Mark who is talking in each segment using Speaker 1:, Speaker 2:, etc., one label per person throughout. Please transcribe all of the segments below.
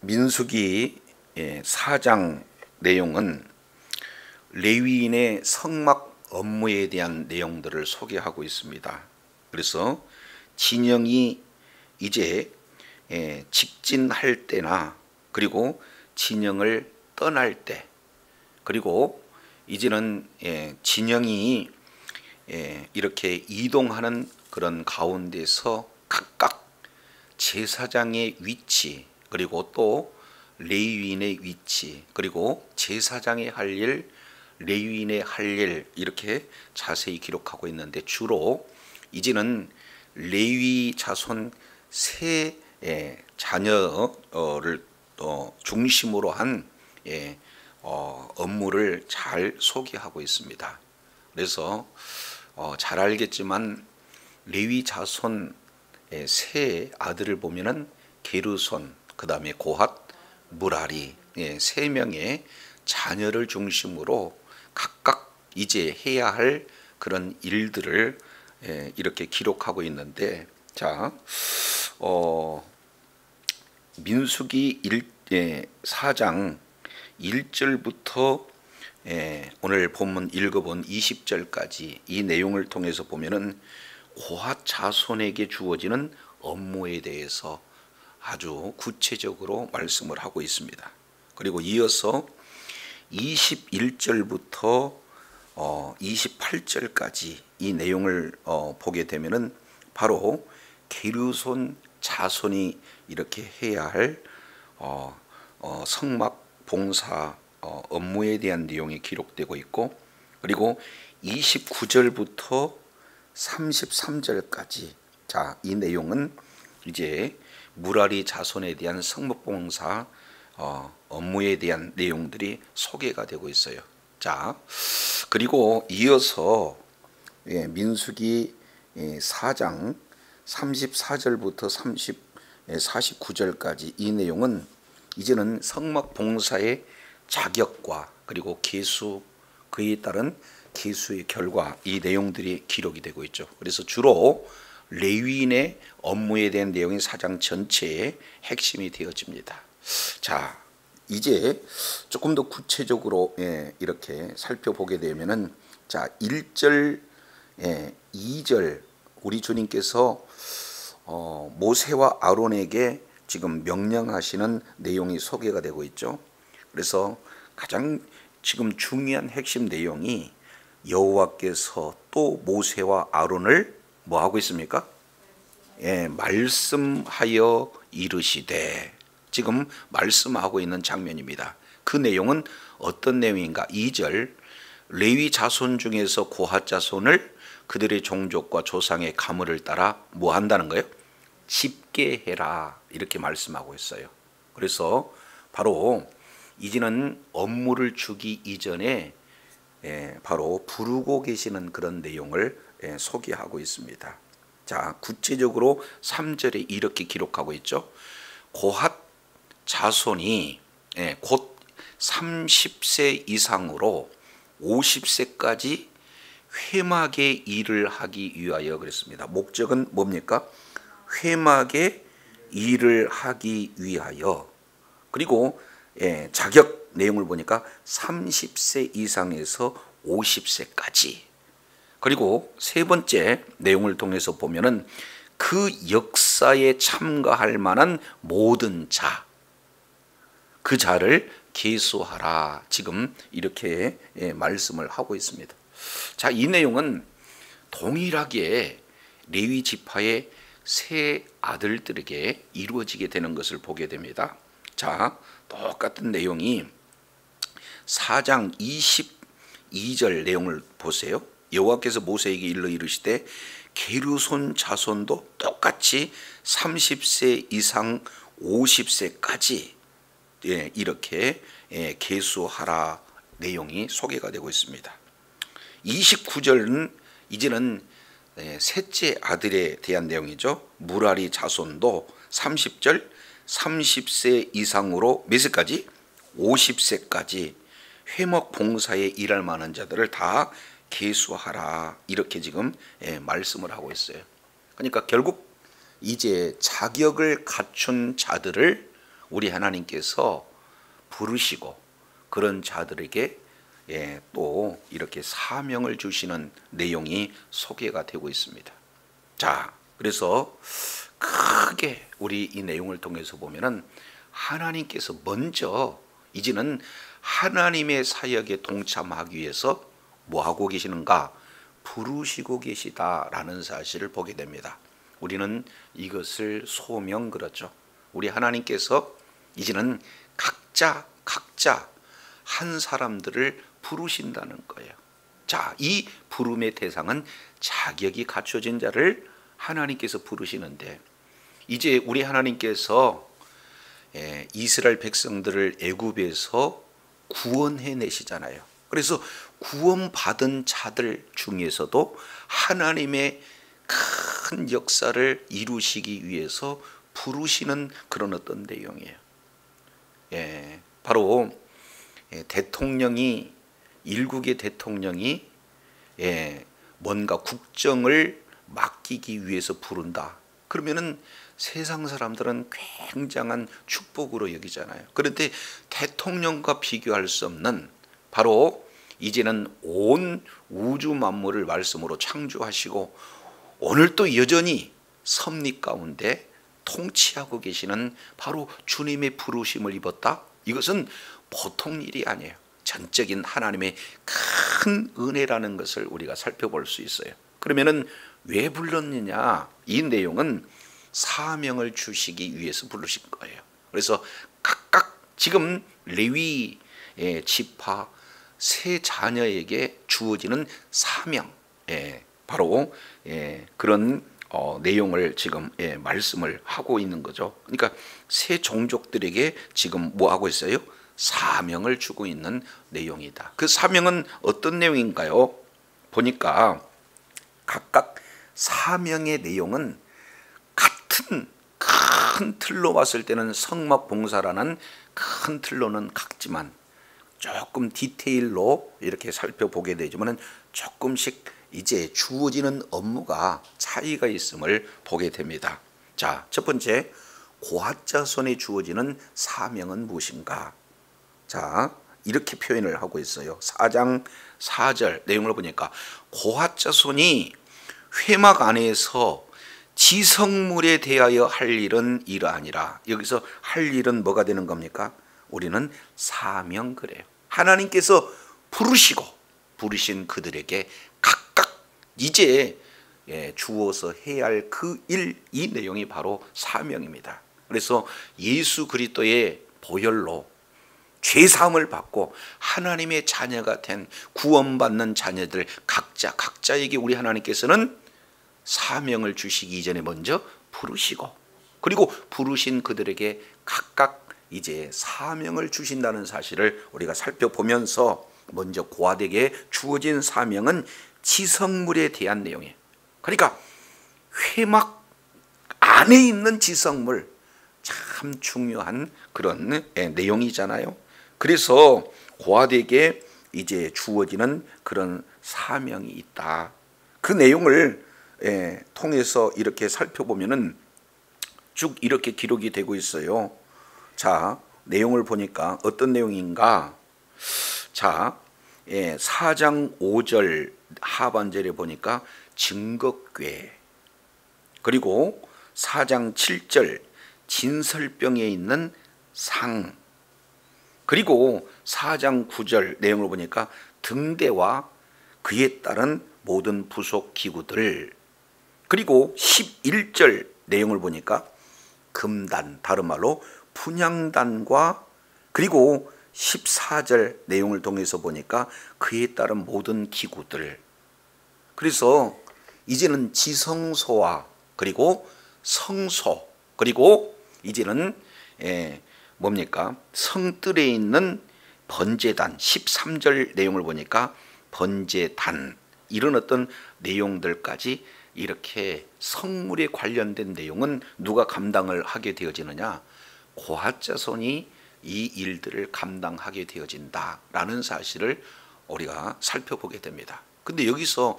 Speaker 1: 민수기 4장 내용은 레위인의 성막 업무에 대한 내용들을 소개하고 있습니다. 그래서 진영이 이제 직진할 때나 그리고 진영을 떠날 때, 그리고 이제는 진영이 이렇게 이동하는 그런 가운데서 각각 제사장의 위치, 그리고 또 레위인의 위치, 그리고 제사장의 할 일, 레위인의 할 일, 이렇게 자세히 기록하고 있는데, 주로 이제는 레위 자손 세 자녀를 중심으로 한 업무를 잘 소개하고 있습니다. 그래서 잘 알겠지만 레위 자손 세 아들을 보면은 게르손, 그 다음에 고핫, 무라리, 세 명의 자녀를 중심으로 각각 이제 해야 할 그런 일들을 이렇게 기록하고 있는데, 자, 민수기 4장 1절부터 오늘 본문 읽어본 20절까지 이 내용을 통해서 보면은 고핫 자손에게 주어지는 업무에 대해서 아주 구체적으로 말씀을 하고 있습니다. 그리고 이어서 21절부터 28절까지 이 내용을 보게 되면은 바로 게르손 자손이 이렇게 해야 할 성막 봉사 업무에 대한 내용이 기록되고 있고, 그리고 29절부터 33절까지 자, 이 내용은 이제 무라리 자손에 대한 성막봉사 업무에 대한 내용들이 소개가 되고 있어요. 자, 그리고 이어서 민수기 4장 34절부터 49절까지 이 내용은 이제는 성막봉사의 자격과 그리고 계수, 그에 따른 계수의 결과, 이 내용들이 기록이 되고 있죠. 그래서 주로 레위인의 업무에 대한 내용이 4장 전체의 핵심이 되어집니다. 자, 이제 조금 더 구체적으로 이렇게 살펴보게 되면은, 자, 1절, 2절 우리 주님께서 모세와 아론에게 지금 명령하시는 내용이 소개가 되고 있죠. 그래서 가장 지금 중요한 핵심 내용이 여호와께서 또 모세와 아론을 뭐 하고 있습니까? 말씀하여 이르시되, 지금 말씀하고 있는 장면입니다. 그 내용은 어떤 내용인가? 2절, 레위 자손 중에서 고핫 자손을 그들의 종족과 조상의 가문을 따라 뭐 한다는 거예요? 집계해라, 이렇게 말씀하고 있어요. 그래서 바로 이제는 업무를 주기 이전에 바로 부르고 계시는 그런 내용을 소개하고 있습니다. 자, 구체적으로 3절에 이렇게 기록하고 있죠. 고핫 자손이 곧 30세 이상으로 50세까지 회막의 일을 하기 위하여 그랬습니다. 목적은 뭡니까? 회막의 일을 하기 위하여. 그리고 자격 내용을 보니까 30세 이상에서 50세까지. 그리고 세 번째 내용을 통해서 보면은 그 역사에 참가할 만한 모든 자, 그 자를 계수하라, 지금 이렇게 말씀을 하고 있습니다. 자, 이 내용은 동일하게 레위 지파의 세 아들들에게 이루어지게 되는 것을 보게 됩니다. 자, 똑같은 내용이 4장 22절 내용을 보세요. 여호와께서 모세에게 일러 이르시되 게르손 자손도 똑같이 30세 이상 50세까지 이렇게 계수하라, 내용이 소개가 되고 있습니다. 29절은 이제는 셋째 아들에 대한 내용이죠. 무라리 자손도 30절 30세 이상으로 몇 세까지? 50세까지 회막 봉사에 일할 만한 자들을 다 계수하라, 이렇게 지금 말씀을 하고 있어요. 그러니까 결국 이제 자격을 갖춘 자들을 우리 하나님께서 부르시고 그런 자들에게 또 이렇게 사명을 주시는 내용이 소개가 되고 있습니다. 자, 그래서 크게 우리 이 내용을 통해서 보면은 하나님께서 먼저 이제는 하나님의 사역에 동참하기 위해서 뭐 하고 계시는가? 부르시고 계시다라는 사실을 보게 됩니다. 우리는 이것을 소명 그렇죠. 우리 하나님께서 이제는 각자 한 사람들을 부르신다는 거예요. 자, 이 부름의 대상은 자격이 갖춰진 자를 하나님께서 부르시는데, 이제 우리 하나님께서 이스라엘 백성들을 애굽에서 구원해 내시잖아요. 그래서 구원받은 자들 중에서도 하나님의 큰 역사를 이루시기 위해서 부르시는 그런 어떤 내용이에요. 바로 대통령이, 일국의 대통령이 뭔가 국정을 맡기기 위해서 부른다. 그러면은 세상 사람들은 굉장한 축복으로 여기잖아요. 그런데 대통령과 비교할 수 없는, 바로 이제는 온 우주 만물을 말씀으로 창조하시고 오늘 또 여전히 섭리 가운데 통치하고 계시는 바로 주님의 부르심을 입었다. 이것은 보통 일이 아니에요. 전적인 하나님의 큰 은혜라는 것을 우리가 살펴볼 수 있어요. 그러면은 왜 불렀느냐? 이 내용은 사명을 주시기 위해서 부르신 거예요. 그래서 각각 지금 레위 지파 세 자녀에게 주어지는 사명, 바로 그런 내용을 지금 말씀을 하고 있는 거죠. 그러니까 세 종족들에게 지금 뭐 하고 있어요? 사명을 주고 있는 내용이다. 그 사명은 어떤 내용인가요? 보니까 각각 사명의 내용은 같은 큰 틀로 봤을 때는 성막 봉사라는 큰 틀로는 같지만 조금 디테일로 이렇게 살펴보게 되지만 조금씩 이제 주어지는 업무가 차이가 있음을 보게 됩니다. 자, 첫 번째, 고핫 자손에 주어지는 사명은 무엇인가? 자, 이렇게 표현을 하고 있어요. 4장 4절 내용을 보니까 고핫 자손이 회막 안에서 지성물에 대하여 할 일은 이러하니라. 여기서 할 일은 뭐가 되는 겁니까? 우리는 사명 그래요. 하나님께서 부르신 그들에게 각각 이제 주어서 해야 할 그 일, 이 내용이 바로 사명입니다. 그래서 예수 그리스도의 보혈로 죄사함을 받고 하나님의 자녀가 된 구원받는 자녀들 각자에게 우리 하나님께서는 사명을 주시기 이전에 먼저 부르시고, 그리고 부르신 그들에게 각각 이제 사명을 주신다는 사실을 우리가 살펴보면서, 먼저 고핫에게 주어진 사명은 지성물에 대한 내용이에요. 그러니까 회막 안에 있는 지성물, 참 중요한 그런 내용이잖아요. 그래서 고핫에게 이제 주어지는 그런 사명이 있다. 그 내용을 통해서 이렇게 살펴보면은 쭉 이렇게 기록이 되고 있어요. 자, 내용을 보니까 어떤 내용인가? 자, 4장 5절 하반절에 보니까 증거궤, 그리고 4장 7절 진설병에 있는 상, 그리고 4장 9절 내용을 보니까 등대와 그에 따른 모든 부속 기구들, 그리고 11절 내용을 보니까 금단, 다른 말로 분향단과, 그리고 14절 내용을 통해서 보니까 그에 따른 모든 기구들. 그래서 이제는 지성소와 그리고 성소, 그리고 이제는 뭡니까? 성뜰에 있는 번제단, 13절 내용을 보니까 번제단, 이런 어떤 내용들까지 이렇게 성물에 관련된 내용은 누가 감당을 하게 되어지느냐? 고핫 자손이 이 일들을 감당하게 되어진다라는 사실을 우리가 살펴보게 됩니다. 근데 여기서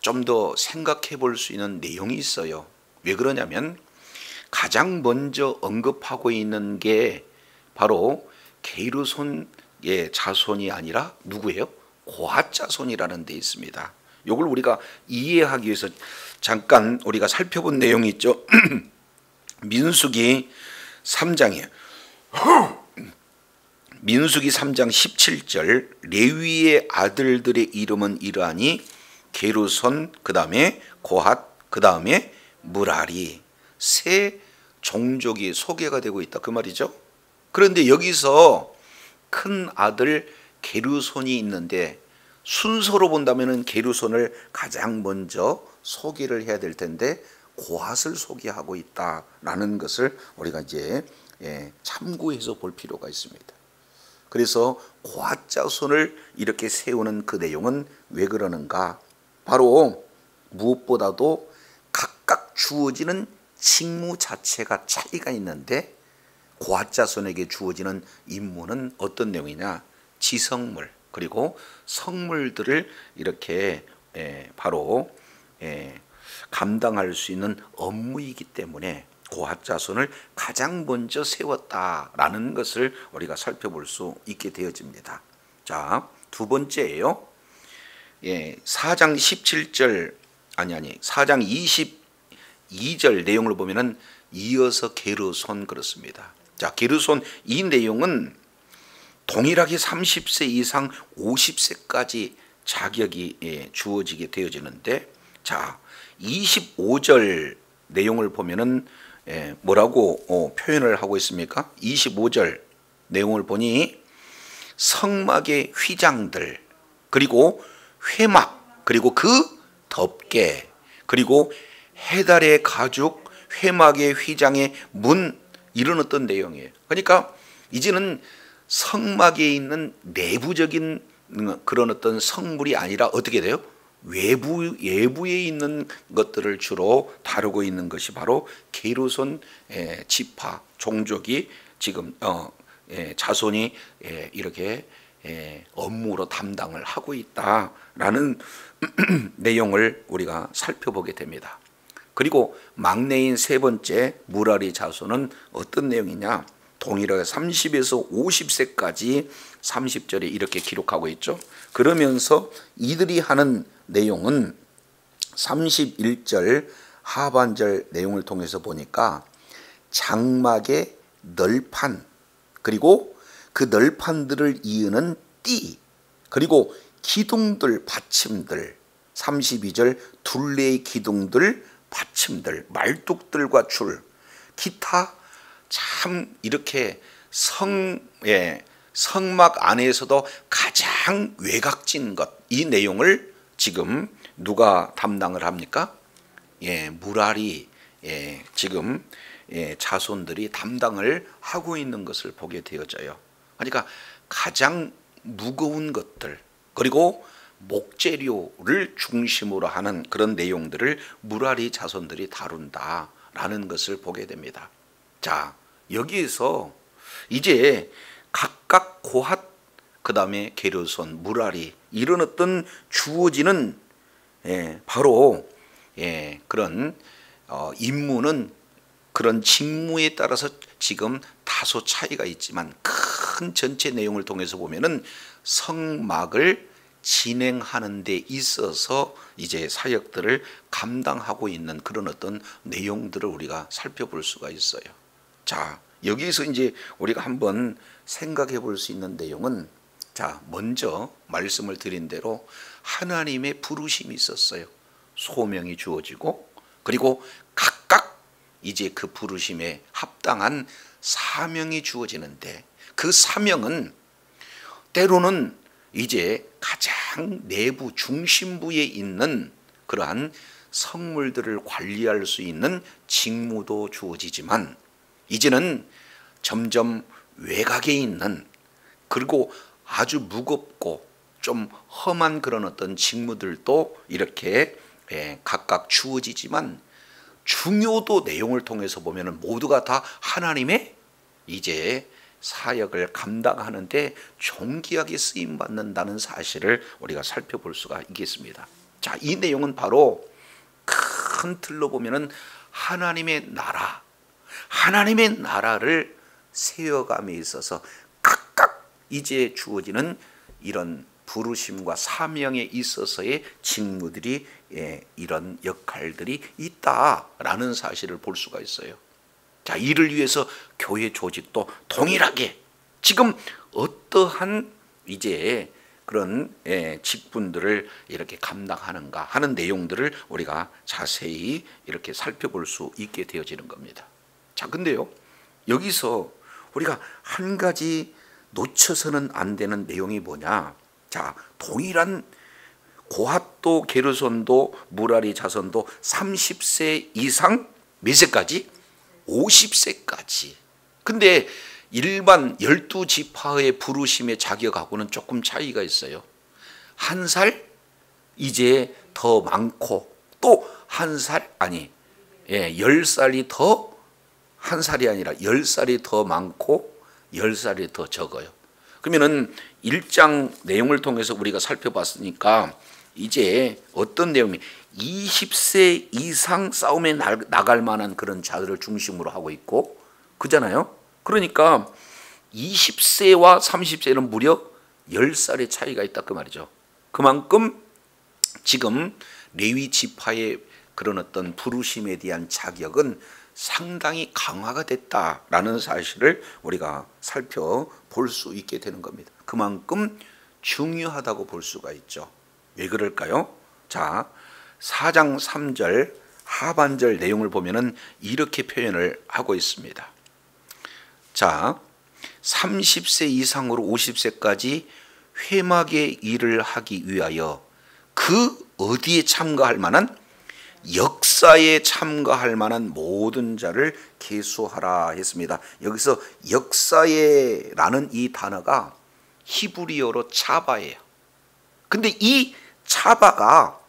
Speaker 1: 좀 더 생각해 볼 수 있는 내용이 있어요. 왜 그러냐면 가장 먼저 언급하고 있는 게 바로 게르손의 자손이 아니라 누구예요? 고핫 자손이라는 데 있습니다. 이걸 우리가 이해하기 위해서 잠깐 우리가 살펴본 내용이 있죠. 민수기 3장이에요. 민수기 3장 17절 레위의 아들들의 이름은 이러하니 게르손, 그 다음에 고핫, 그 다음에 무라리, 세 종족이 소개가 되고 있다 그 말이죠. 그런데 여기서 큰 아들 게르손이 있는데 순서로 본다면 게르손을 가장 먼저 소개를 해야 될 텐데 고핫을 소개하고 있다라는 것을 우리가 이제 참고해서 볼 필요가 있습니다. 그래서 고핫 자손을 이렇게 세우는 그 내용은 왜 그러는가? 바로 무엇보다도 각각 주어지는 직무 자체가 차이가 있는데 고핫 자손에게 주어지는 임무는 어떤 내용이냐? 지성물 그리고 성물들을 이렇게 바로 감당할 수 있는 업무이기 때문에 고핫 자손을 가장 먼저 세웠다라는 것을 우리가 살펴볼 수 있게 되어집니다. 자, 두 번째예요. 4장 17절 4장 22절 내용을 보면은 이어서 게르손 그렇습니다. 자, 게르손 이 내용은 동일하게 30세 이상 50세까지 자격이 주어지게 되어지는데, 자 25절 내용을 보면은 뭐라고 표현을 하고 있습니까? 25절 내용을 보니 성막의 휘장들 그리고 회막 그리고 그 덮개 그리고 해달의 가죽 회막의 휘장의 문 이런 어떤 내용이에요. 그러니까 이제는 성막에 있는 내부적인 그런 어떤 성물이 아니라 어떻게 돼요? 외부에 있는 것들을 주로 다루고 있는 것이 바로 게르손 지파 종족이 지금 자손이 이렇게 업무로 담당을 하고 있다라는 내용을 우리가 살펴보게 됩니다. 그리고 막내인 세 번째 무라리 자손은 어떤 내용이냐? 동일하게 30에서 50세까지 30절에 이렇게 기록하고 있죠. 그러면서 이들이 하는 내용은 31절 하반절 내용을 통해서 보니까 장막의 널판 그리고 그 널판들을 이으는 띠 그리고 기둥들 받침들 32절 둘레의 기둥들 받침들 말뚝들과 줄 기타 참 이렇게 성막 안에서도 가장 외곽진 것 이 내용을 지금 누가 담당을 합니까? 무라리 지금 자손들이 담당을 하고 있는 것을 보게 되어져요. 그러니까 가장 무거운 것들 그리고 목재료를 중심으로 하는 그런 내용들을 무라리 자손들이 다룬다라는 것을 보게 됩니다. 자, 여기에서 이제 각각 고핫 그 다음에 게르손, 무라리 이런 어떤 주어지는 바로 그런 임무는 그런 직무에 따라서 지금 다소 차이가 있지만 큰 전체 내용을 통해서 보면은 성막을 진행하는 데 있어서 이제 사역들을 감당하고 있는 그런 어떤 내용들을 우리가 살펴볼 수가 있어요. 자, 여기서 이제 우리가 한번 생각해 볼 수 있는 내용은 자, 먼저 말씀을 드린 대로 하나님의 부르심이 있었어요. 소명이 주어지고 그리고 각각 이제 그 부르심에 합당한 사명이 주어지는데 그 사명은 때로는 이제 가장 내부 중심부에 있는 그러한 성물들을 관리할 수 있는 직무도 주어지지만 이제는 점점 외곽에 있는 그리고 아주 무겁고 좀 험한 그런 어떤 직무들도 이렇게 각각 주어지지만 중요도 내용을 통해서 보면은 모두가 다 하나님의 이제 사역을 감당하는데 존귀하게 쓰임 받는다는 사실을 우리가 살펴볼 수가 있겠습니다. 자, 이 내용은 바로 큰 틀로 보면은 하나님의 나라 하나님의 나라를 세워감에 있어서 각각 이제 주어지는 이런 부르심과 사명에 있어서의 직무들이 이런 역할들이 있다라는 사실을 볼 수가 있어요. 자, 이를 위해서 교회 조직도 동일하게 지금 어떠한 이제 그런 직분들을 이렇게 감당하는가 하는 내용들을 우리가 자세히 이렇게 살펴볼 수 있게 되어지는 겁니다. 자, 근데요, 여기서 우리가 한 가지 놓쳐서는 안 되는 내용이 뭐냐? 자, 동일한 고핫도 게르손도 무라리 자손도 30세 이상 몇 세까지? 50세까지. 근데 일반 12지파의 부르심의 자격하고는 조금 차이가 있어요. 한 살 이제 더 많고 또 한 살 아니 10살이 더 한 살이 아니라 10살이 더 많고 10살이 더 적어요. 그러면은 1장 내용을 통해서 우리가 살펴봤으니까 이제 어떤 내용이 20세 이상 싸움에 나갈 만한 그런 자들을 중심으로 하고 있고 그잖아요. 그러니까 20세와 30세는 무려 10살의 차이가 있다 그 말이죠. 그만큼 지금 레위 지파의 그런 어떤 부르심에 대한 자격은 상당히 강화가 됐다라는 사실을 우리가 살펴볼 수 있게 되는 겁니다. 그만큼 중요하다고 볼 수가 있죠. 왜 그럴까요? 자, 4장 3절 하반절 내용을 보면은 이렇게 표현을 하고 있습니다. 자, 30세 이상으로 50세까지 회막의 일을 하기 위하여 그 어디에 참가할 만한 역사에 참가할 만한 모든 자를 계수하라 했습니다. 여기서 역사에라는 이 단어가 히브리어로 차바예요. 근데 이 차바가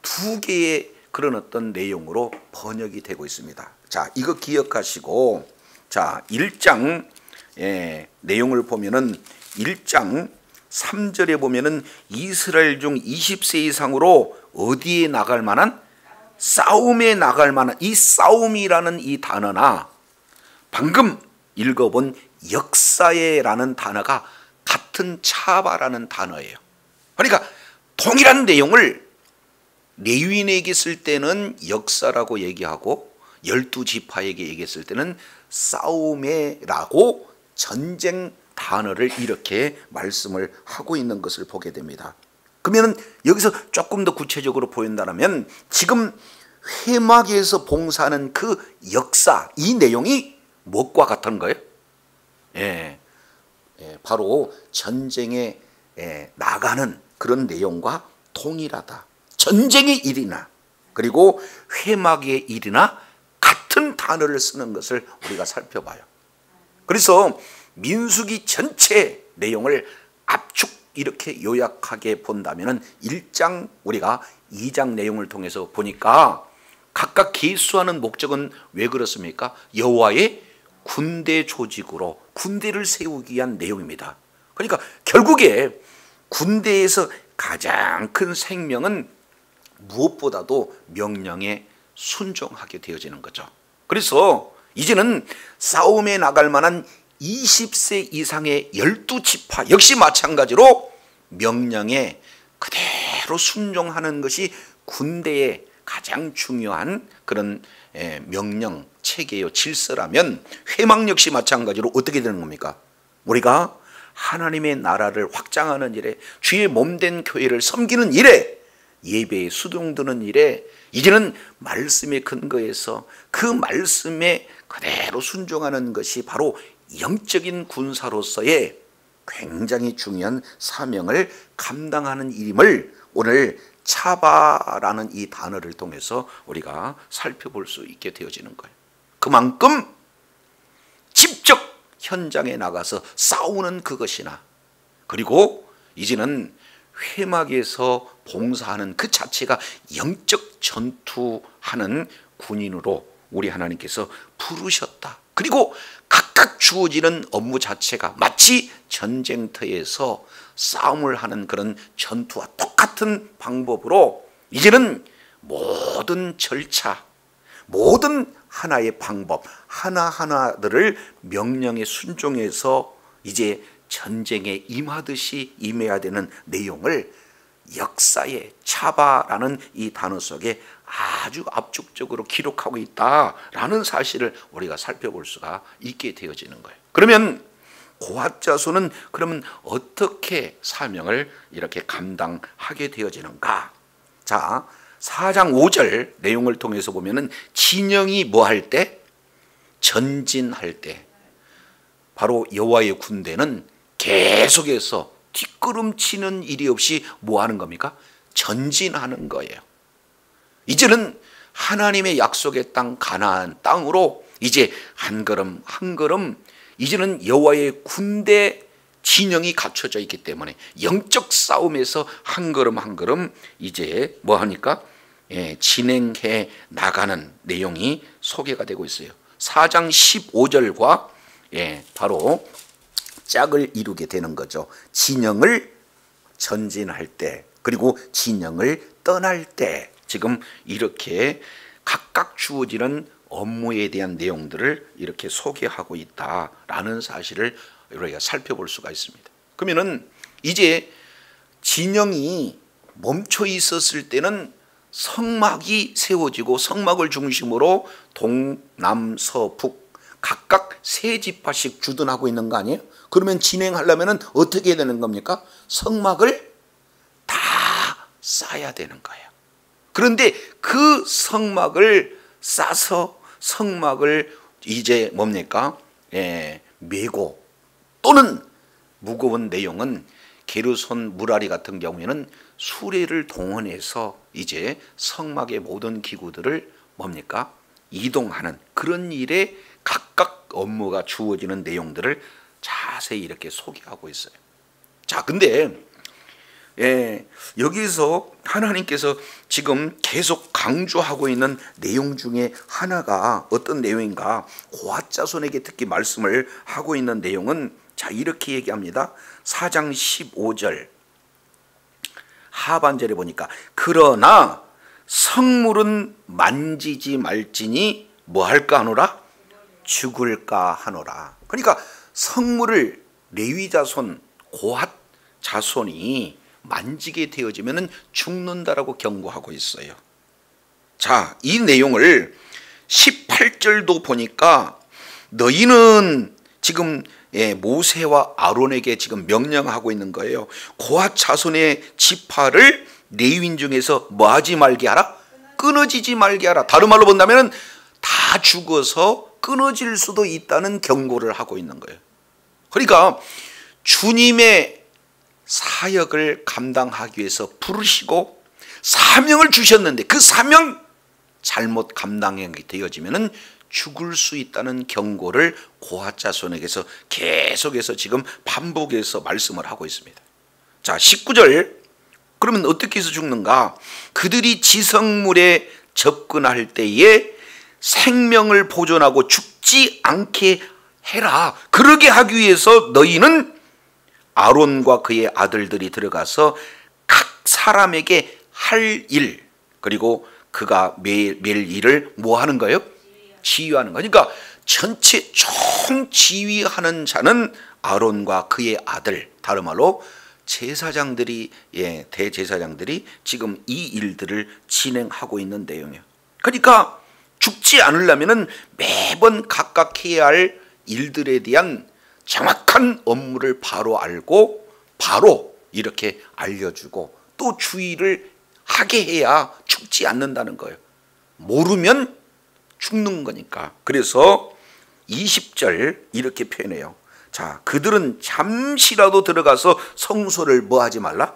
Speaker 1: 두 개의 그런 어떤 내용으로 번역이 되고 있습니다. 자, 이거 기억하시고, 자, 1장 내용을 보면은 1장 3절에 보면은 이스라엘 중 20세 이상으로 어디에 나갈 만한 싸움에 나갈 만한 이 싸움이라는 이 단어나 방금 읽어본 역사에라는 단어가 같은 차바라는 단어예요. 그러니까 동일한 내용을 레위인에게 쓸 때는 역사라고 얘기하고 12지파에게 얘기했을 때는 싸움에라고 전쟁 단어를 이렇게 말씀을 하고 있는 것을 보게 됩니다. 그러면 여기서 조금 더 구체적으로 보인다면 지금 회막에서 봉사하는 그 역사, 이 내용이 무엇과 같은 거예요? 바로 전쟁에 나가는 그런 내용과 동일하다. 전쟁의 일이나 그리고 회막의 일이나 같은 단어를 쓰는 것을 우리가 살펴봐요. 그래서 민수기 전체 내용을 압축 이렇게 요약하게 본다면 1장 우리가 2장 내용을 통해서 보니까 각각 계수하는 목적은 왜 그렇습니까? 여호와의 군대 조직으로 군대를 세우기 위한 내용입니다. 그러니까 결국에 군대에서 가장 큰 생명은 무엇보다도 명령에 순종하게 되어지는 거죠. 그래서 이제는 싸움에 나갈 만한 20세 이상의 12지파 역시 마찬가지로 명령에 그대로 순종하는 것이 군대의 가장 중요한 그런 명령 체계요 질서라면 회막 역시 마찬가지로 어떻게 되는 겁니까? 우리가 하나님의 나라를 확장하는 일에 주의 몸된 교회를 섬기는 일에 예배에 수동드는 일에 이제는 말씀에 근거해서 그 말씀에 그대로 순종하는 것이 바로 영적인 군사로서의 굉장히 중요한 사명을 감당하는 일임을 오늘 차바라는 이 단어를 통해서 우리가 살펴볼 수 있게 되어지는 거예요. 그만큼 직접 현장에 나가서 싸우는 그것이나 그리고 이제는 회막에서 봉사하는 그 자체가 영적 전투하는 군인으로 우리 하나님께서 부르셨다. 그리고 각각 주어지는 업무 자체가 마치 전쟁터에서 싸움을 하는 그런 전투와 똑같은 방법으로 이제는 모든 절차, 모든 하나의 방법 하나하나들을 명령에 순종해서 이제 전쟁에 임하듯이 임해야 되는 내용을 역사의 차바라는 이 단어 속에 아주 압축적으로 기록하고 있다라는 사실을 우리가 살펴볼 수가 있게 되어지는 거예요. 그러면 고핫 자손은 그러면 어떻게 사명을 이렇게 감당하게 되어지는가? 자, 4장 5절 내용을 통해서 보면은 진영이 뭐 할 때? 전진할 때. 바로 여호와의 군대는 계속해서 뒷걸음치는 일이 없이 뭐 하는 겁니까? 전진하는 거예요. 이제는 하나님의 약속의 땅 가나안 땅으로 이제 한 걸음 한 걸음 이제는 여호와의 군대 진영이 갖춰져 있기 때문에 영적 싸움에서 한 걸음 한 걸음 이제 뭐 하니까 진행해 나가는 내용이 소개가 되고 있어요. 4장 15절과 바로 짝을 이루게 되는 거죠. 진영을 전진할 때 그리고 진영을 떠날 때 지금 이렇게 각각 주어지는 업무에 대한 내용들을 이렇게 소개하고 있다라는 사실을 우리가 살펴볼 수가 있습니다. 그러면은 이제 진영이 멈춰 있었을 때는 성막이 세워지고 성막을 중심으로 동남서북 각각 세 지파씩 주둔하고 있는 거 아니에요? 그러면 진행하려면 어떻게 해야 되는 겁니까? 성막을 다 쌓아야 되는 거예요. 그런데 그 성막을 싸서 성막을 이제 뭡니까? 메고 또는 무거운 내용은 게르손 무라리 같은 경우에는 수레를 동원해서 이제 성막의 모든 기구들을 뭡니까? 이동하는 그런 일에 각각 업무가 주어지는 내용들을 자세히 이렇게 소개하고 있어요. 자, 근데 여기서 하나님께서 지금 계속 강조하고 있는 내용 중에 하나가 어떤 내용인가? 고핫 자손에게 특히 말씀을 하고 있는 내용은 자, 이렇게 얘기합니다. 4장 15절 하반절에 보니까 그러나 성물은 만지지 말지니 뭐 할까 하노라? 죽을까 하노라. 그러니까 성물을 레위 자손 고핫 자손이 만지게 되어지면 죽는다라고 경고하고 있어요. 자, 이 내용을 18절도 보니까 너희는 지금 모세와 아론에게 지금 명령하고 있는 거예요. 고핫 자손의 지파를 레위인 중에서 뭐 하지 말게 하라? 끊어지지 말게 하라. 다른 말로 본다면 다 죽어서 끊어질 수도 있다는 경고를 하고 있는 거예요. 그러니까 주님의 사역을 감당하기 위해서 부르시고 사명을 주셨는데 그 사명 잘못 감당하게 되어지면 죽을 수 있다는 경고를 고핫 자손에게서 계속해서 지금 반복해서 말씀을 하고 있습니다. 자, 19절 그러면 어떻게 해서 죽는가? 그들이 지성물에 접근할 때에 생명을 보존하고 죽지 않게 해라. 그러게 하기 위해서 너희는 아론과 그의 아들들이 들어가서 각 사람에게 할 일 그리고 그가 매일 일을 뭐 하는 거예요? 지휘하는 거예요. 그러니까 전체 총 지휘하는 자는 아론과 그의 아들, 다른 말로 제사장들이 대제사장들이 지금 이 일들을 진행하고 있는 내용이에요. 그러니까 죽지 않으려면 매번 각각 해야 할 일들에 대한 정확한 업무를 바로 알고 바로 이렇게 알려주고 또 주의를 하게 해야 죽지 않는다는 거예요. 모르면 죽는 거니까. 그래서 20절 이렇게 표현해요. 자, 그들은 잠시라도 들어가서 성소를 뭐 하지 말라?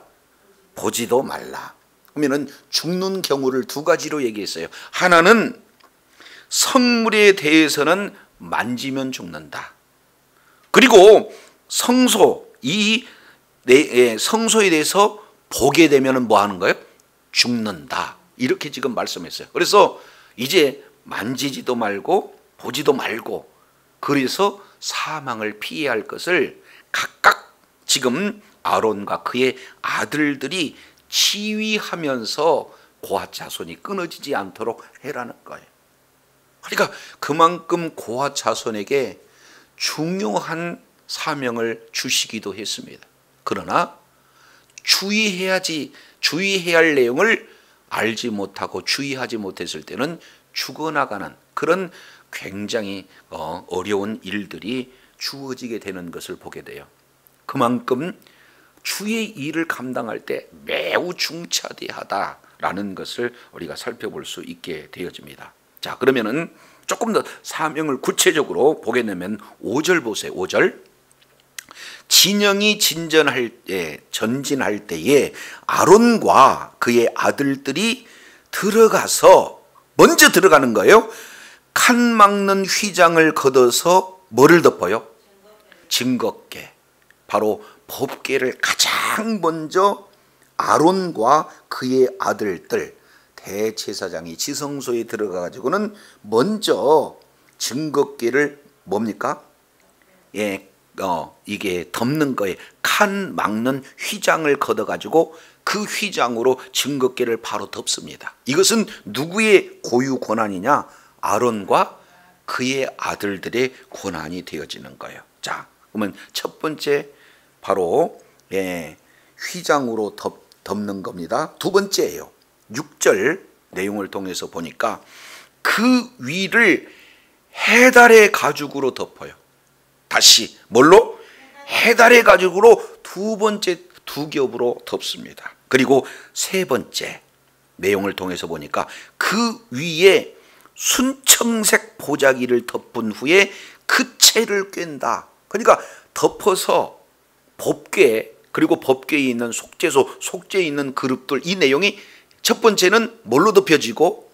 Speaker 1: 보지도 말라. 그러면은 죽는 경우를 두 가지로 얘기했어요. 하나는 성물에 대해서는 만지면 죽는다. 그리고 성소, 성소에 대해서 보게 되면 뭐 하는 거예요? 죽는다. 이렇게 지금 말씀했어요. 그래서 이제 만지지도 말고 보지도 말고 그래서 사망을 피해야 할 것을 각각 지금 아론과 그의 아들들이 지휘하면서 고핫 자손이 끊어지지 않도록 해라는 거예요. 그러니까 그만큼 고아 자손에게 중요한 사명을 주시기도 했습니다. 그러나 주의해야 할 내용을 알지 못하고 주의하지 못했을 때는 죽어나가는 그런 굉장히 어려운 일들이 주어지게 되는 것을 보게 돼요. 그만큼 주의 일을 감당할 때 매우 중차대하다라는 것을 우리가 살펴볼 수 있게 되어집니다. 자, 그러면은 조금 더 사명을 구체적으로 보게 되면 5절 보세요. 5절. 진영이 전진할 때에 아론과 그의 아들들이 들어가서 먼저 들어가는 거예요. 칸 막는 휘장을 걷어서 뭐를 덮어요? 증거궤. 바로 법궤를 가장 먼저 아론과 그의 아들들 대제사장이 지성소에 들어가 가지고는 먼저 증거궤를 뭡니까? 이게 덮는 거에 칸 막는 휘장을 걷어 가지고 그 휘장으로 증거궤를 바로 덮습니다. 이것은 누구의 고유 권한이냐? 아론과 그의 아들들의 권한이 되어지는 거예요. 자, 그러면 첫 번째 바로 휘장으로 덮는 겁니다. 두 번째예요. 6절 내용을 통해서 보니까 그 위를 해달의 가죽으로 덮어요. 다시 뭘로? 해달의 가죽으로 두 번째 두 겹으로 덮습니다. 그리고 세 번째 내용을 통해서 보니까 그 위에 순청색 보자기를 덮은 후에 그 채를 꿰다. 그러니까 덮어서 법궤 그리고 법궤에 있는 속죄소, 속죄에 있는 그릇들 이 내용이 첫 번째는 뭘로 덮여지고?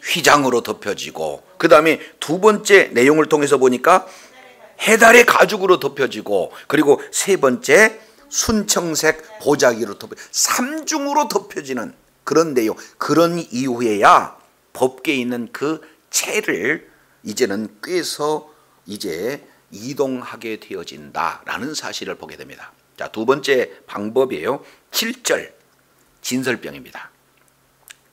Speaker 1: 휘장으로 덮여지고 그 다음에 두 번째 내용을 통해서 보니까 해달의 가죽으로 덮여지고 그리고 세 번째 순청색 보자기로 덮여 삼중으로 덮여지는 그런 내용. 그런 이후에야 법궤에 있는 그 채를 이제는 꿰서 이제 이동하게 되어진다라는 사실을 보게 됩니다. 자, 두 번째 방법이에요. 7절 진설병입니다.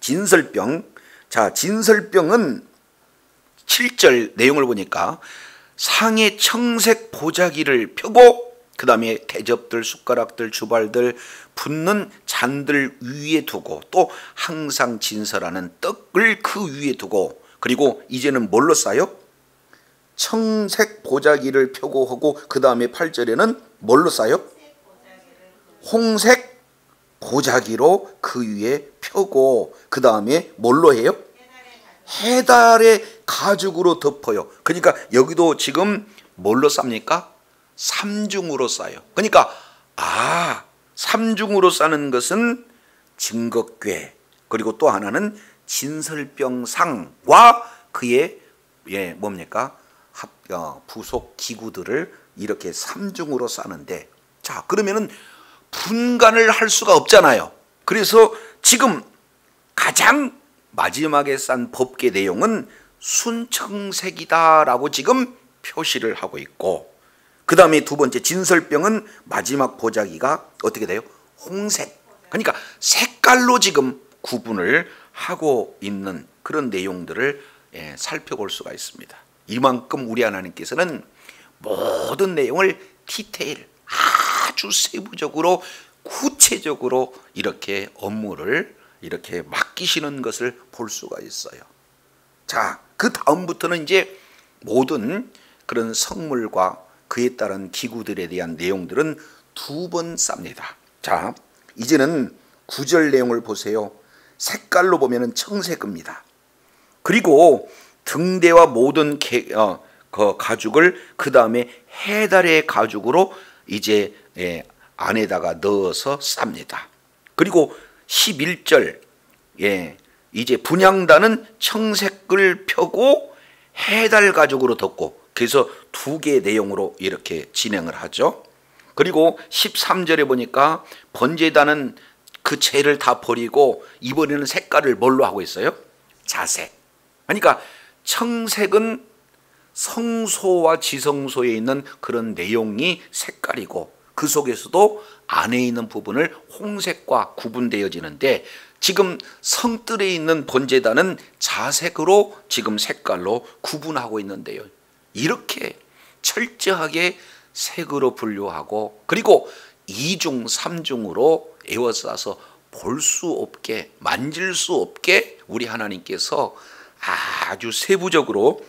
Speaker 1: 진설병. 자, 진설병은 7절 내용을 보니까 상에 청색 보자기를 펴고 그 다음에 대접들, 숟가락들, 주발들, 붓는 잔들 위에 두고 또 항상 진설하는 떡을 그 위에 두고 그리고 이제는 뭘로 싸요? 청색 보자기를 펴고 하고 그 다음에 8절에는 뭘로 싸요? 홍색 보자기로 그 위에 펴고 그 다음에 뭘로 해요? 해달의 가죽으로 덮어요. 그러니까 여기도 지금 뭘로 쌉니까? 삼중으로 싸요. 그러니까 삼중으로 싸는 것은 증거궤 그리고 또 하나는 진설병상과 그의 뭡니까? 부속 기구들을 이렇게 삼중으로 싸는데 자, 그러면은 분간을 할 수가 없잖아요. 그래서 지금 가장 마지막에 싼 법궤 내용은 순청색이다라고 지금 표시를 하고 있고 그 다음에 두 번째 진설병은 마지막 보자기가 어떻게 돼요? 홍색. 그러니까 색깔로 지금 구분을 하고 있는 그런 내용들을 살펴볼 수가 있습니다. 이만큼 우리 하나님께서는 모든 내용을 디테일 아주 세부적으로 구체적으로 이렇게 업무를 이렇게 맡기시는 것을 볼 수가 있어요. 자, 그 다음부터는 이제 모든 그런 성물과 그에 따른 기구들에 대한 내용들은 두 번 쌉니다. 자, 이제는 9절 내용을 보세요. 색깔로 보면은 청색입니다. 그리고 등대와 모든 그 가죽을 그 다음에 해달의 가죽으로 이제 안에다가 넣어서 쌉니다. 그리고 11절 이제 분향단은 청색을 펴고 해달 가죽으로 덮고 그래서 두 개의 내용으로 이렇게 진행을 하죠. 그리고 13절에 보니까 번제단은 그 채를 다 버리고 이번에는 색깔을 뭘로 하고 있어요? 자색. 그러니까 청색은 성소와 지성소에 있는 그런 내용이 색깔이고 그 속에서도 안에 있는 부분을 홍색과 구분되어지는데 지금 성뜰에 있는 번제단은 자색으로 지금 색깔로 구분하고 있는데요. 이렇게 철저하게 색으로 분류하고 그리고 2중, 3중으로 에워싸서 볼 수 없게, 만질 수 없게 우리 하나님께서 아주 세부적으로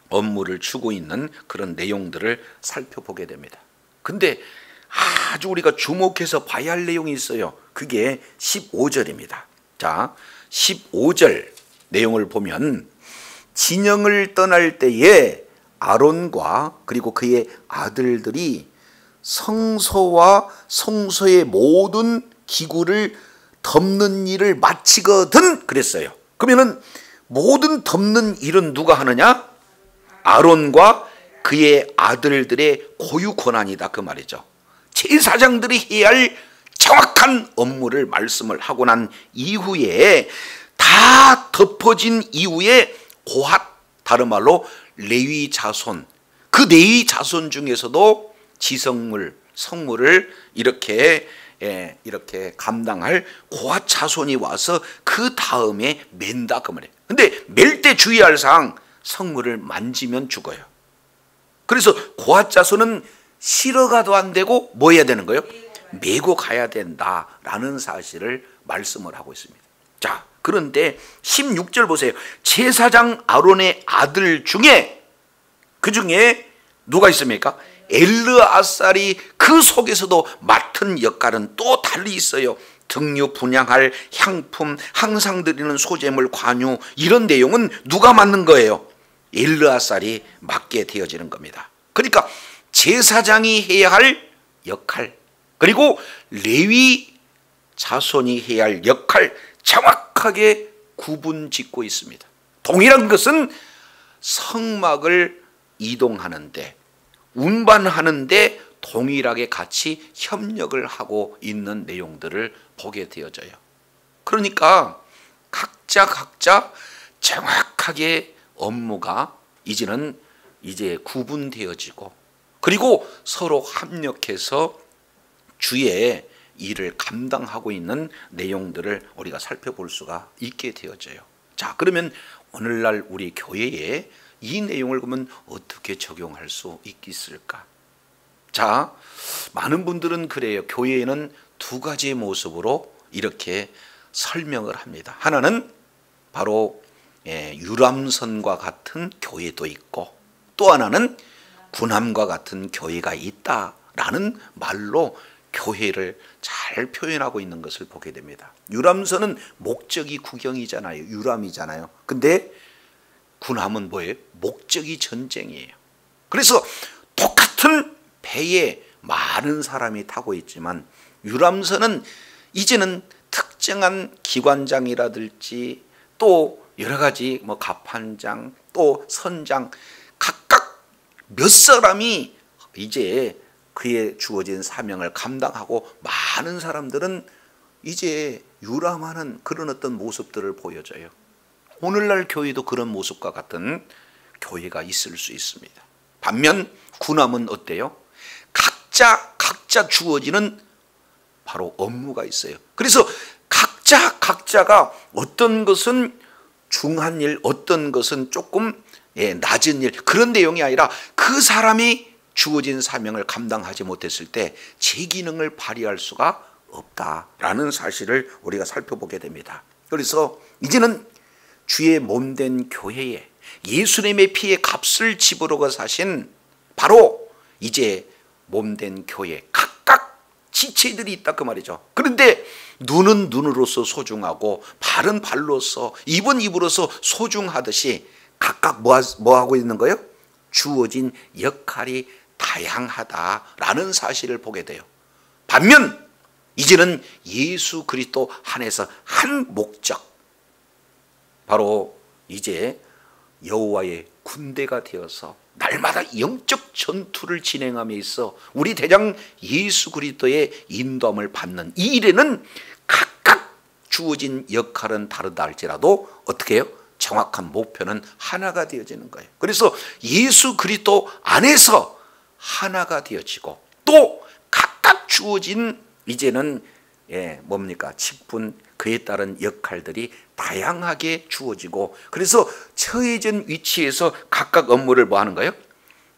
Speaker 1: 업무를 주고 있는 그런 내용들을 살펴보게 됩니다. 근데 아주 우리가 주목해서 봐야 할 내용이 있어요. 그게 15절입니다. 자, 15절 내용을 보면 진영을 떠날 때에 아론과 그리고 그의 아들들이 성소와 성소의 모든 기구를 덮는 일을 마치거든 그랬어요. 그러면은 모든 덮는 일은 누가 하느냐? 아론과 그의 아들들의 고유 권한이다 그 말이죠. 제사장들이 해야 할 정확한 업무를 말씀을 하고 난 이후에 다 덮어진 이후에 고핫, 다른 말로 레위 자손, 그 레위 자손 중에서도 지성물, 성물을 이렇게 감당할 고핫 자손이 와서 그 다음에 맨다 그 말이에요. 근데 맬 때 주의할 사항, 성물을 만지면 죽어요. 그래서 고핫 자손은 실어가도 안 되고 뭐 해야 되는 거예요? 메고 가야 된다라는 사실을 말씀을 하고 있습니다. 자, 그런데 16절 보세요. 제사장 아론의 아들 중에 그 중에 누가 있습니까? 엘르아살이 그 속에서도 맡은 역할은 또 달리 있어요. 등유 분향할 향품, 항상 드리는 소재물 관유, 이런 내용은 누가 맡는 거예요? 엘르아살이 맡게 되어지는 겁니다. 그러니까 제사장이 해야 할 역할, 그리고 레위 자손이 해야 할 역할 정확하게 구분 짓고 있습니다. 동일한 것은 성막을 이동하는데, 운반하는데 동일하게 같이 협력을 하고 있는 내용들을 보게 되어져요. 그러니까 각자 정확하게 업무가 이제 구분되어지고, 그리고 서로 합력해서 주의 일을 감당하고 있는 내용들을 우리가 살펴볼 수가 있게 되어져요. 자, 그러면 오늘날 우리 교회에 이 내용을 그러면 어떻게 적용할 수 있겠을까? 자, 많은 분들은 그래요. 교회에는 두 가지의 모습으로 이렇게 설명을 합니다. 하나는 바로 유람선과 같은 교회도 있고, 또 하나는 군함과 같은 교회가 있다라는 말로 교회를 잘 표현하고 있는 것을 보게 됩니다. 유람선은 목적이 구경이잖아요. 유람이잖아요. 근데 군함은 뭐예요? 목적이 전쟁이에요. 그래서 똑같은 배에 많은 사람이 타고 있지만 유람선은 이제는 특정한 기관장이라든지 또 여러 가지 갑판장, 또 선장, 각각 몇 사람이 이제 그에 주어진 사명을 감당하고, 많은 사람들은 이제 유람하는 그런 어떤 모습들을 보여줘요. 오늘날 교회도 그런 모습과 같은 교회가 있을 수 있습니다. 반면 군함은 어때요? 각자 주어지는 바로 업무가 있어요. 그래서 각자가 어떤 것은 중한 일, 어떤 것은 조금 낮은 일, 그런 내용이 아니라 그 사람이 주어진 사명을 감당하지 못했을 때 제 기능을 발휘할 수가 없다라는 사실을 우리가 살펴보게 됩니다. 그래서 이제는 주의 몸된 교회에 예수님의 피의 값을 집으러가 사신 바로 이제 몸된 교회, 각각 지체들이 있다 그 말이죠. 그런데 눈은 눈으로서 소중하고 발은 발로서, 입은 입으로서 소중하듯이 각각 뭐 하고 있는 거예요? 주어진 역할이 다양하다라는 사실을 보게 돼요. 반면 이제는 예수 그리스도 안에서 한 목적, 바로 이제 여호와의 군대가 되어서 날마다 영적 전투를 진행함에 있어 우리 대장 예수 그리스도의 인도함을 받는 이 일에는 각각 주어진 역할은 다르다 할지라도 어떻게 해요? 정확한 목표는 하나가 되어지는 거예요. 그래서 예수 그리스도 안에서 하나가 되어지고, 또 각각 주어진 이제는 뭡니까? 직분, 그에 따른 역할들이 다양하게 주어지고, 그래서 처해진 위치에서 각각 업무를 뭐 하는 거예요?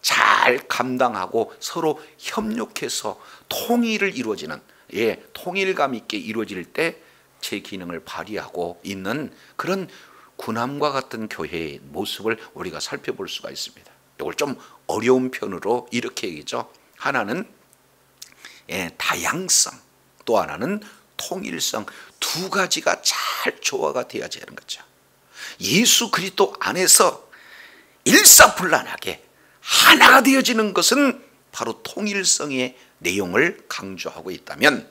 Speaker 1: 잘 감당하고 서로 협력해서 통일을 이루어지는, 통일감 있게 이루어질 때 제 기능을 발휘하고 있는 그런 군함과 같은 교회의 모습을 우리가 살펴볼 수가 있습니다. 이걸 좀 어려운 편으로 이렇게 얘기죠. 하나는 다양성, 또 하나는 통일성, 두 가지가 잘 조화가 되어야 하는 거죠. 예수 그리스도 안에서 일사불란하게 하나가 되어지는 것은 바로 통일성의 내용을 강조하고 있다면,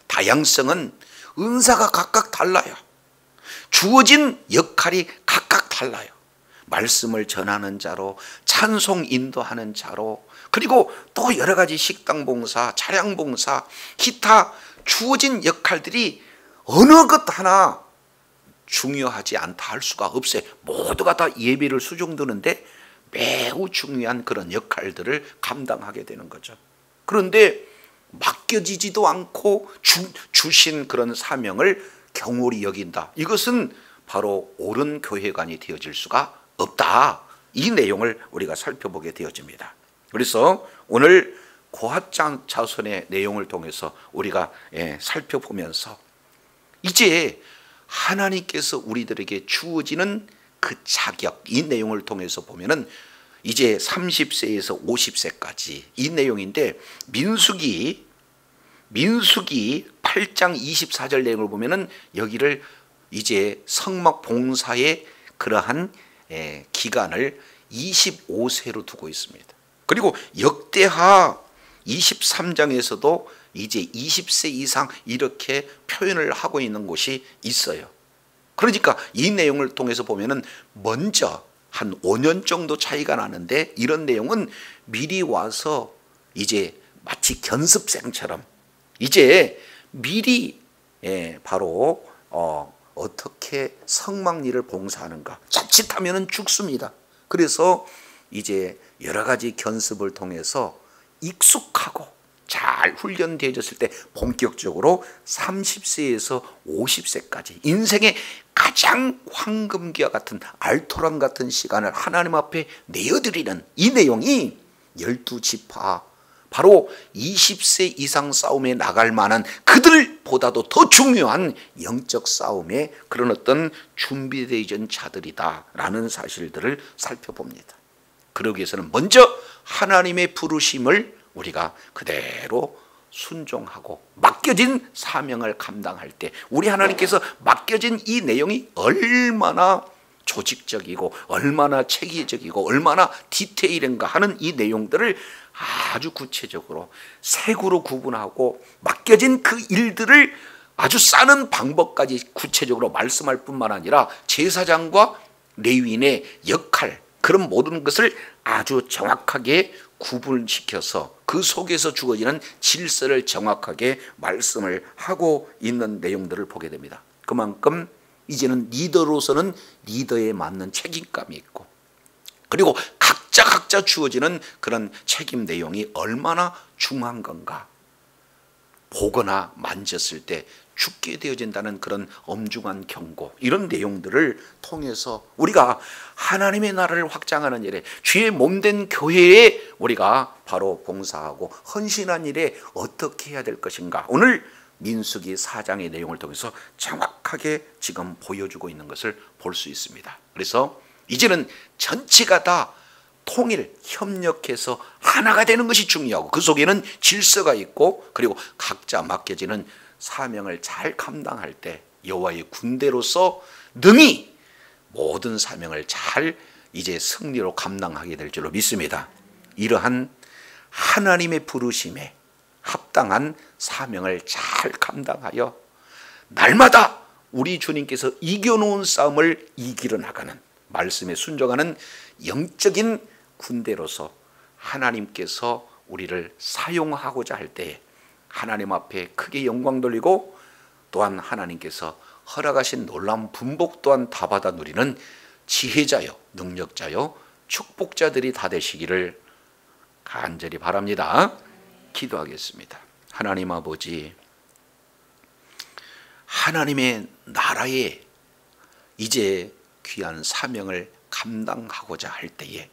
Speaker 1: 다양성은 은사가 각각 달라요. 주어진 역할이 각각 달라요. 말씀을 전하는 자로, 찬송 인도하는 자로, 그리고 또 여러 가지 식당 봉사, 차량 봉사, 기타 주어진 역할들이 어느 것 하나 중요하지 않다 할 수가 없어요. 모두가 다 예배를 수종드는데 매우 중요한 그런 역할들을 감당하게 되는 거죠. 그런데 맡겨지지도 않고 주신 그런 사명을 경홀히 여긴다. 이것은 바로 옳은 교회관이 되어질 수가 없다. 이 내용을 우리가 살펴보게 되어집니다. 그래서 오늘 고핫 자손의 내용을 통해서 우리가 살펴보면서 이제 하나님께서 우리들에게 주어지는 그 자격, 이 내용을 통해서 보면은 이제 30세에서 50세까지 이 내용인데, 민수기 8장 24절 내용을 보면은 여기를 이제 성막 봉사의 그러한 기간을 25세로 두고 있습니다. 그리고 역대하 23장에서도 이제 20세 이상 이렇게 표현을 하고 있는 곳이 있어요. 그러니까 이 내용을 통해서 보면은 먼저 한 5년 정도 차이가 나는데, 이런 내용은 미리 와서 이제 마치 견습생처럼 이제 미리 바로 어떻게 성막일을 봉사하는가, 자칫하면은 죽습니다. 그래서 이제 여러 가지 견습을 통해서 익숙하고 잘 훈련되어졌을 때 본격적으로 30세에서 50세까지 인생의 가장 황금기와 같은 알토란 같은 시간을 하나님 앞에 내어드리는 이 내용이 12지파, 바로 20세 이상 싸움에 나갈 만한 그들보다도 더 중요한 영적 싸움의 그런 어떤 준비되어 있는 자들이다라는 사실들을 살펴봅니다. 그러기 위해서는 먼저 하나님의 부르심을 우리가 그대로 순종하고 맡겨진 사명을 감당할 때, 우리 하나님께서 맡겨진 이 내용이 얼마나 조직적이고 얼마나 체계적이고 얼마나 디테일인가 하는 이 내용들을 아주 구체적으로 색으로 구분하고 맡겨진 그 일들을 아주 싸는 방법까지 구체적으로 말씀할 뿐만 아니라 제사장과 레위인의 역할, 그런 모든 것을 아주 정확하게 구분시켜서 그 속에서 주어지는 질서를 정확하게 말씀을 하고 있는 내용들을 보게 됩니다. 그만큼 이제는 리더로서는 리더에 맞는 책임감이 있고, 그리고 각자 주어지는 그런 책임 내용이 얼마나 중요한 건가, 보거나 만졌을 때 죽게 되어진다는 그런 엄중한 경고, 이런 내용들을 통해서 우리가 하나님의 나라를 확장하는 일에, 주의 몸된 교회에 우리가 바로 봉사하고 헌신한 일에 어떻게 해야 될 것인가, 오늘 민수기 4장의 내용을 통해서 정확하게 지금 보여주고 있는 것을 볼 수 있습니다. 그래서 이제는 전체가 다 통일, 협력해서 하나가 되는 것이 중요하고, 그 속에는 질서가 있고, 그리고 각자 맡겨지는 사명을 잘 감당할 때 여호와의 군대로서 능히 모든 사명을 잘 이제 승리로 감당하게 될 줄로 믿습니다. 이러한 하나님의 부르심에 합당한 사명을 잘 감당하여 날마다 우리 주님께서 이겨놓은 싸움을 이기러 나가는, 말씀에 순종하는 영적인 군대로서 하나님께서 우리를 사용하고자 할 때에 하나님 앞에 크게 영광 돌리고, 또한 하나님께서 허락하신 놀라운 분복 또한 다 받아 누리는 지혜자요, 능력자요, 축복자들이 다 되시기를 간절히 바랍니다. 기도하겠습니다. 하나님 아버지, 하나님의 나라에 이제 귀한 사명을 감당하고자 할 때에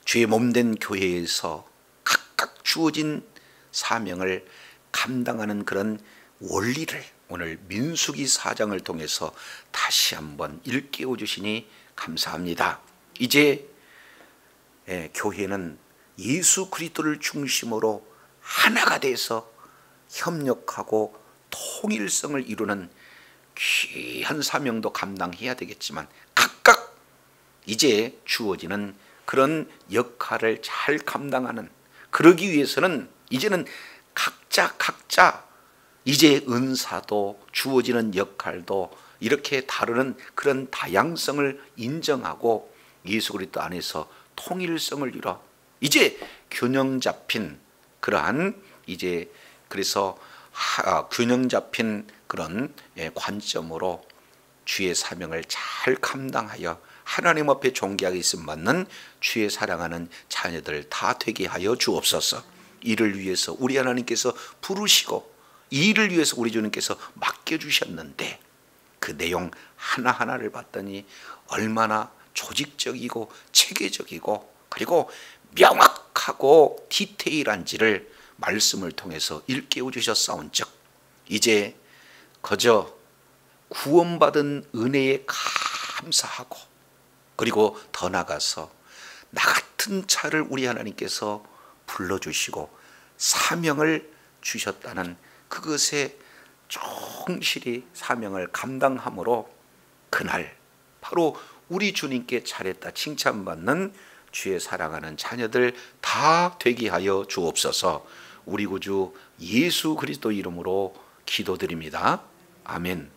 Speaker 1: 주의 몸된 교회에서 각각 주어진 사명을 감당하는 그런 원리를 오늘 민수기 4장을 통해서 다시 한번 일깨워 주시니 감사합니다. 이제 교회는 예수 그리스도를 중심으로 하나가 돼서 협력하고 통일성을 이루는 귀한 사명도 감당해야 되겠지만 각각 이제 주어지는 그런 역할을 잘 감당하는, 그러기 위해서는 이제는 각자 이제 은사도 주어지는 역할도 이렇게 다루는 그런 다양성을 인정하고 예수 그리스도 안에서 통일성을 이뤄 이제 균형 잡힌 그러한 이제 그래서 균형 잡힌 그런 관점으로 주의 사명을 잘 감당하여 하나님 앞에 존귀하게 있음 받는 주의 사랑하는 자녀들 다 되게 하여 주옵소서. 이를 위해서 우리 하나님께서 부르시고 이 일을 위해서 우리 주님께서 맡겨주셨는데 그 내용 하나하나를 봤더니 얼마나 조직적이고 체계적이고 그리고 명확하고 디테일한지를 말씀을 통해서 일깨워 주셨사온즉 이제 그저 구원받은 은혜에 감사하고 그리고 더 나아가서 나 같은 자를 우리 하나님께서 불러주시고 사명을 주셨다는 그것에 충실히 사명을 감당함으로 그날 바로 우리 주님께 잘했다 칭찬받는 주의 사랑하는 자녀들 다 되게 하여 주옵소서. 우리 구주 예수 그리스도 이름으로 기도드립니다. 아멘.